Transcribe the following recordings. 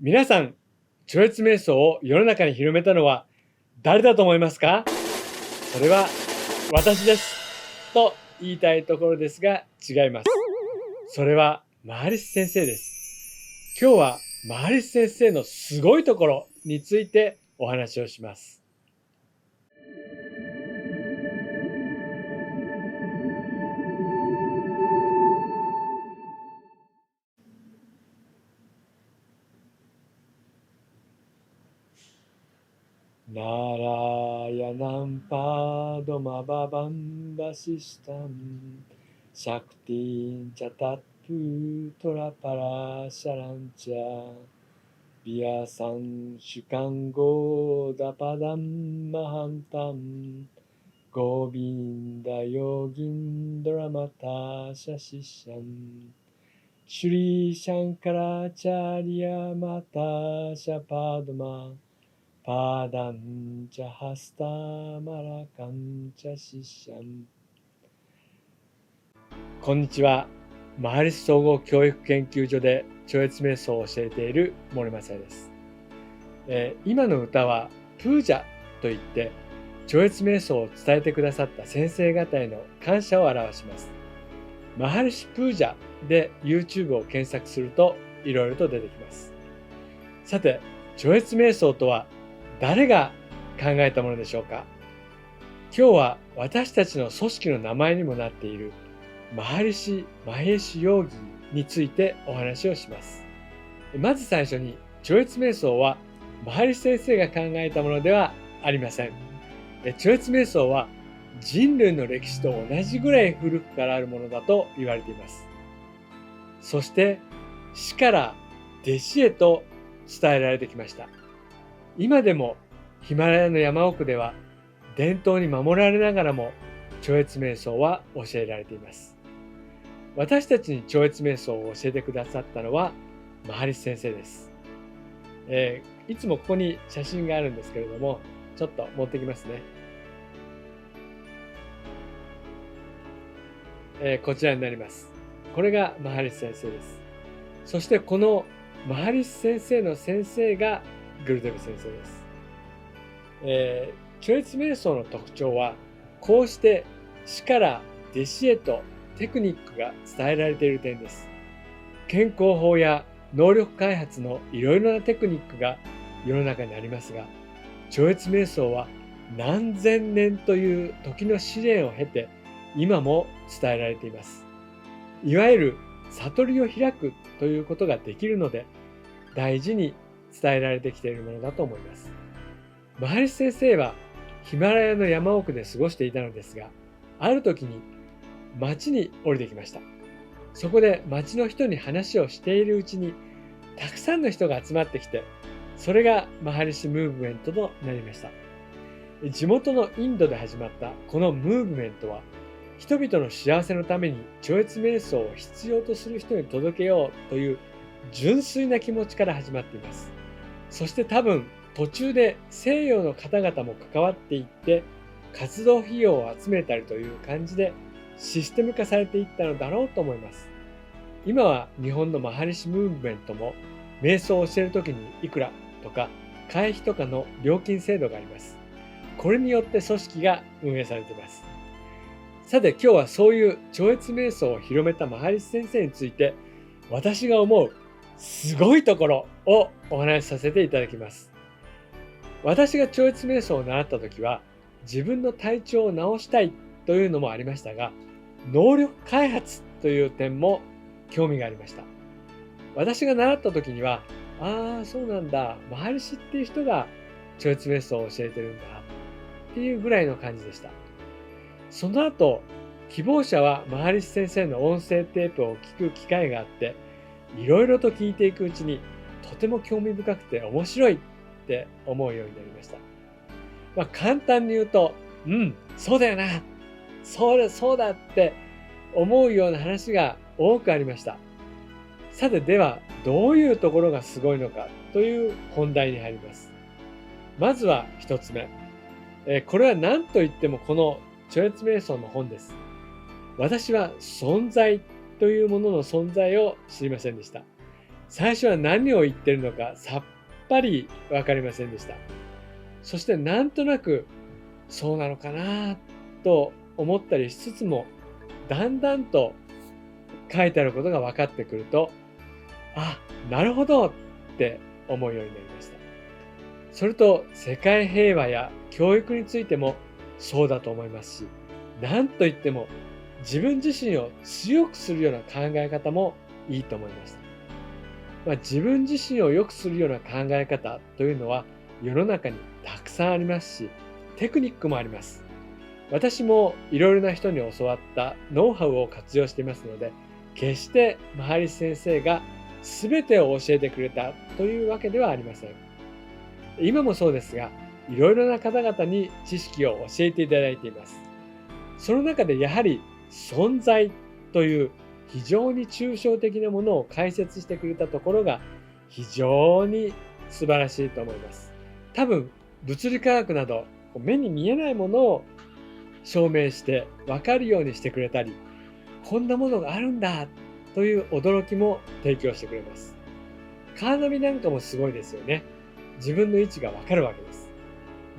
皆さん、超越瞑想を世の中に広めたのは誰だと思いますか？それは私ですと言いたいところですが違います。それはマハリシ先生です。今日はマハリシ先生のすごいところについてお話をします。ナラヤナンパドマババンバシシタンシャクティンチャタップトラパラシャランチャビアサンシュカンゴダパダンマハンタンゴビンダヨギンドラマタシャシシャンシュリーシャンカラチャリアマタシャパドマパーダンチャハスタマラカンチャシシャン。こんにちは。マハリシ総合教育研究所で超越瞑想を教えている森正也です。今の歌はプージャといって超越瞑想を伝えてくださった先生方への感謝を表します。マハリシプージャで YouTube を検索するといろいろと出てきます。さて、超越瞑想とは誰が考えたものでしょうか？今日は私たちの組織の名前にもなっているマハリシ・マヘーシ・ヨーギーについてお話をします。まず最初に、超越瞑想はマハリシ先生が考えたものではありません。超越瞑想は人類の歴史と同じぐらい古くからあるものだと言われています。そして師から弟子へと伝えられてきました。今でもヒマラヤの山奥では伝統に守られながらも超越瞑想は教えられています。私たちに超越瞑想を教えてくださったのはマハリシ先生です。いつもここに写真があるんですけれども、ちょっと持ってきますね。こちらになります。これがマハリシ先生です。そしてこのマハリシ先生の先生がグルデヴ先生です。超越瞑想の特徴は、こうして師から弟子へとテクニックが伝えられている点です。健康法や能力開発のいろいろなテクニックが世の中にありますが、超越瞑想は何千年という時の試練を経て今も伝えられています。いわゆる悟りを開くということができるので、大事に伝えられてきているものだと思います。マハリシ先生はヒマラヤの山奥で過ごしていたのですが、ある時に町に降りてきました。そこで町の人に話をしているうちに、たくさんの人が集まってきて、それがマハリシムーブメントとなりました。地元のインドで始まったこのムーブメントは、人々の幸せのために超越瞑想を必要とする人に届けようという純粋な気持ちから始まっています。そして多分途中で西洋の方々も関わっていって活動費用を集めたりという感じでシステム化されていったのだろうと思います。今は日本のマハリシムーブメントも瞑想を教えるときにいくらとか会費とかの料金制度があります。これによって組織が運営されています。さて今日はそういう超越瞑想を広めたマハリシ先生について、私が思うすごいところをお話しさせていただきます。私が超越瞑想を習った時は、自分の体調を治したいというのもありましたが、能力開発という点も興味がありました。私が習った時には、そうなんだ、マハリシっていう人が超越瞑想を教えてるんだっていうぐらいの感じでした。その後、希望者はマハリシ先生の音声テープを聞く機会があって、いろいろと聞いていくうちに、とても興味深くて面白いって思うようになりました。簡単に言うと、そうだよな、そうだって思うような話が多くありました。さて、ではどういうところがすごいのかという本題に入ります。まずは一つ目。これは何と言ってもこの超越瞑想の本です。私は存在というものの存在を知りませんでした。最初は何を言ってるのかさっぱり分かりませんでした。そしてなんとなくそうなのかなと思ったりしつつも、だんだんと書いてあることが分かってくると、あ、なるほどって思うようになりました。それと世界平和や教育についてもそうだと思いますし、なんといっても自分自身を強くするような考え方もいいと思いました。自分自身を良くするような考え方というのは世の中にたくさんありますし、テクニックもあります。私もいろいろな人に教わったノウハウを活用していますので、決してマハリス先生が全てを教えてくれたというわけではありません。今もそうですが、いろいろな方々に知識を教えていただいています。その中でやはり存在という非常に抽象的なものを解説してくれたところが非常に素晴らしいと思います。多分物理科学など目に見えないものを証明して分かるようにしてくれたり、こんなものがあるんだという驚きも提供してくれます。カーナビなんかもすごいですよね。自分の位置が分かるわけです。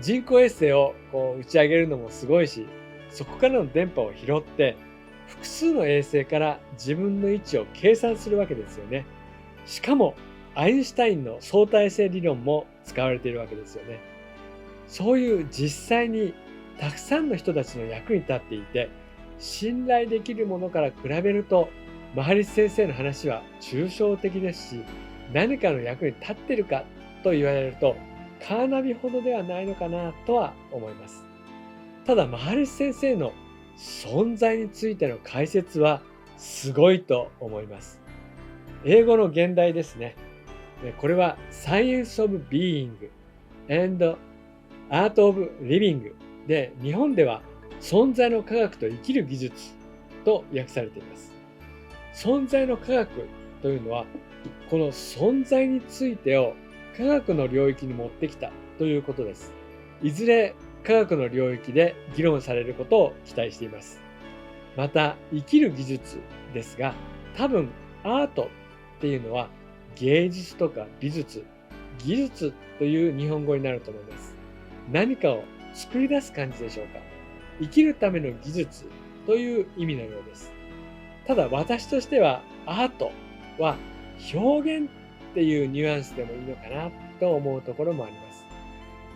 人工衛星を打ち上げるのもすごいし、そこからの電波を拾って複数の衛星から自分の位置を計算するわけですよね。しかもアインシュタインの相対性理論も使われているわけですよね。そういう実際にたくさんの人たちの役に立っていて、信頼できるものから比べるとマハリス先生の話は抽象的ですし、何かの役に立っているかと言われるとカーナビほどではないのかなとは思います。ただマハリス先生の存在についての解説はすごいと思います。英語の現代ですね。これは Science of Being and Art of Living で、日本では存在の科学と生きる技術と訳されています。存在の科学というのは、この存在についてを科学の領域に持ってきたということです。いずれ科学の領域で議論されることを期待しています。また生きる技術ですが、多分アートっていうのは芸術とか美術、技術という日本語になると思います。何かを作り出す感じでしょうか。生きるための技術という意味のようです。ただ私としてはアートは表現っていうニュアンスでもいいのかなと思うところもあります。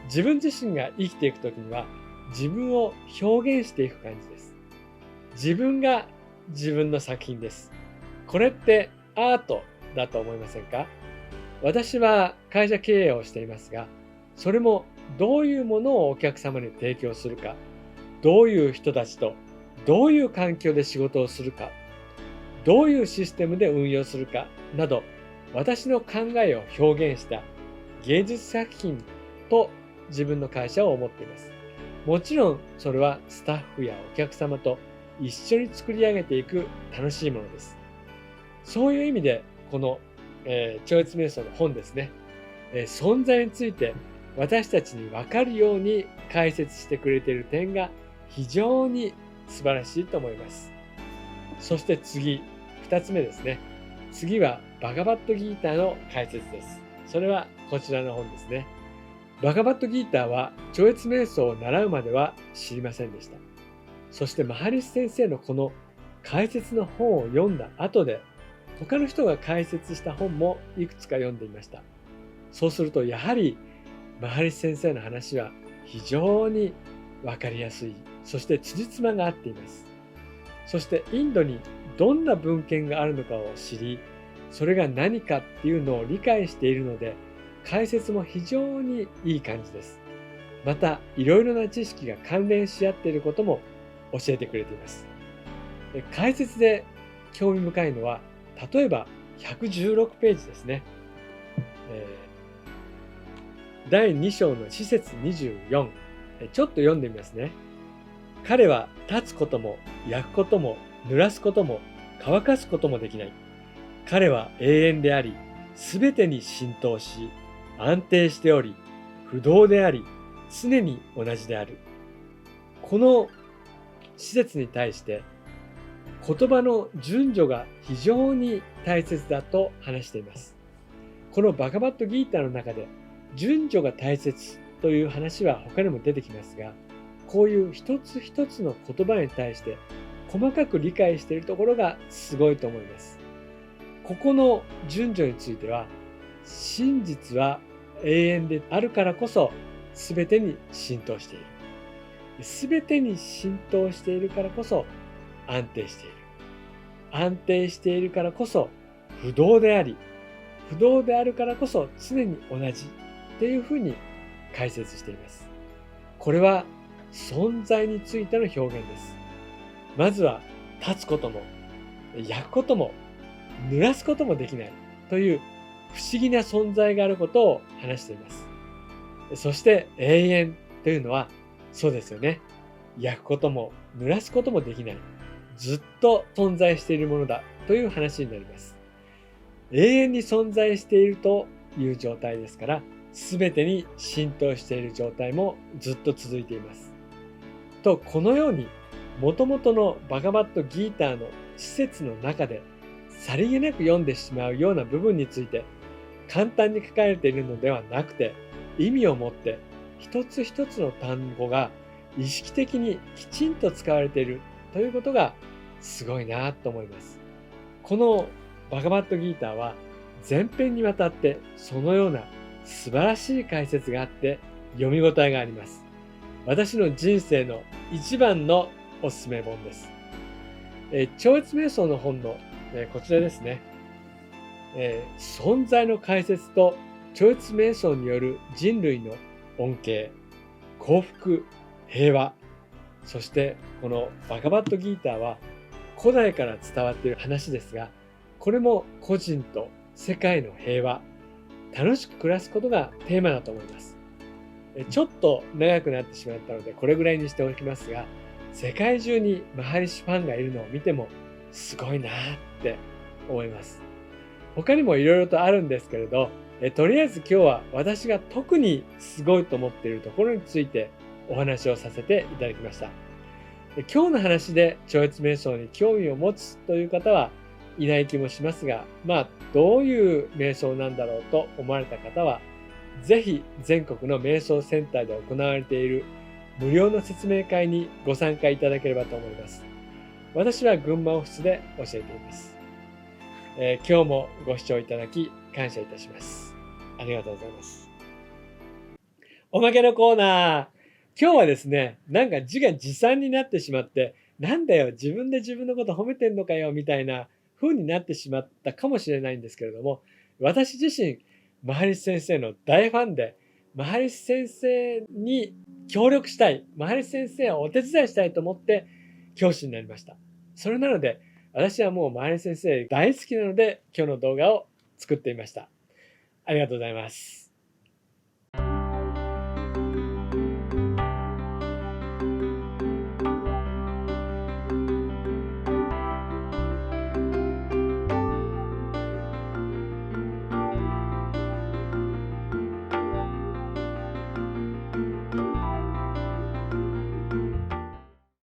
自分自身が生きていくときには自分を表現していく感じです。自分が自分の作品です。これってアートだと思いませんか？私は会社経営をしていますが、それもどういうものをお客様に提供するか、どういう人たちとどういう環境で仕事をするか、どういうシステムで運用するかなど、私の考えを表現した芸術作品と自分の会社を思っています。もちろんそれはスタッフやお客様と一緒に作り上げていく楽しいものです。そういう意味でこの、超越瞑想の本ですね、存在について私たちに分かるように解説してくれている点が非常に素晴らしいと思います。そして次、2つ目ですね。次はバガバットギーターの解説です。それはこちらの本ですね。バガバットギーターは超越瞑想を習うまでは知りませんでした。そしてマハリス先生のこの解説の本を読んだ後で、他の人が解説した本もいくつか読んでいました。そうするとやはりマハリス先生の話は非常に分かりやすい、そして辻褄が合っています。そしてインドにどんな文献があるのかを知り、それが何かっていうのを理解しているので、解説も非常にいい感じです。またいろいろな知識が関連し合っていることも教えてくれています。解説で興味深いのは、例えば116ページですね。第2章の詩節24、ちょっと読んでみますね。彼は立つことも焼くことも濡らすことも乾かすこともできない。彼は永遠であり、すべてに浸透し、安定しており、不動であり、常に同じである。この詩節に対して言葉の順序が非常に大切だと話しています。このバガバットギーターの中で順序が大切という話は他にも出てきますが、こういう一つ一つの言葉に対して細かく理解しているところがすごいと思います。ここの順序については、真実は永遠であるからこそ全てに浸透している。全てに浸透しているからこそ安定している。安定しているからこそ不動であり、不動であるからこそ常に同じっていうふうに解説しています。これは存在についての表現です。まずは立つことも焼くことも濡らすこともできないという不思議な存在があることを話しています。そして永遠というのはそうですよね。焼くことも濡らすこともできない。ずっと存在しているものだという話になります。永遠に存在しているという状態ですから、全てに浸透している状態もずっと続いています。と、このように元々のバガバットギーターの施設の中でさりげなく読んでしまうような部分について簡単に書かれているのではなくて、意味を持って一つ一つの単語が意識的にきちんと使われているということがすごいなと思います。このバガバットギーターは全編にわたってそのような素晴らしい解説があって読み応えがあります。私の人生の一番のおすすめ本です。超越瞑想の本の、こちらですね。存在の解説と超越瞑想による人類の恩恵、幸福、平和、そしてこのバガバットギーターは古代から伝わっている話ですが、これも個人と世界の平和、楽しく暮らすことがテーマだと思います。ちょっと長くなってしまったのでこれぐらいにしておきますが、世界中にマハリシファンがいるのを見てもすごいなって思います。他にもいろいろとあるんですけれど、とりあえず今日は私が特にすごいと思っているところについてお話をさせていただきました。今日の話で超越瞑想に興味を持つという方はいない気もしますが、どういう瞑想なんだろうと思われた方は、ぜひ全国の瞑想センターで行われている無料の説明会にご参加いただければと思います。私は群馬オフィスで教えています。今日もご視聴いただき感謝いたします。ありがとうございます。おまけのコーナー。今日はですね、なんか自画自賛になってしまって、なんだよ、自分で自分のこと褒めてんのかよ、みたいな風になってしまったかもしれないんですけれども、私自身、マハリシ先生の大ファンで、マハリシ先生に協力したい、マハリシ先生をお手伝いしたいと思って教師になりました。それなので、私はもうマハリシ先生大好きなので、今日の動画を作ってみました。ありがとうございます。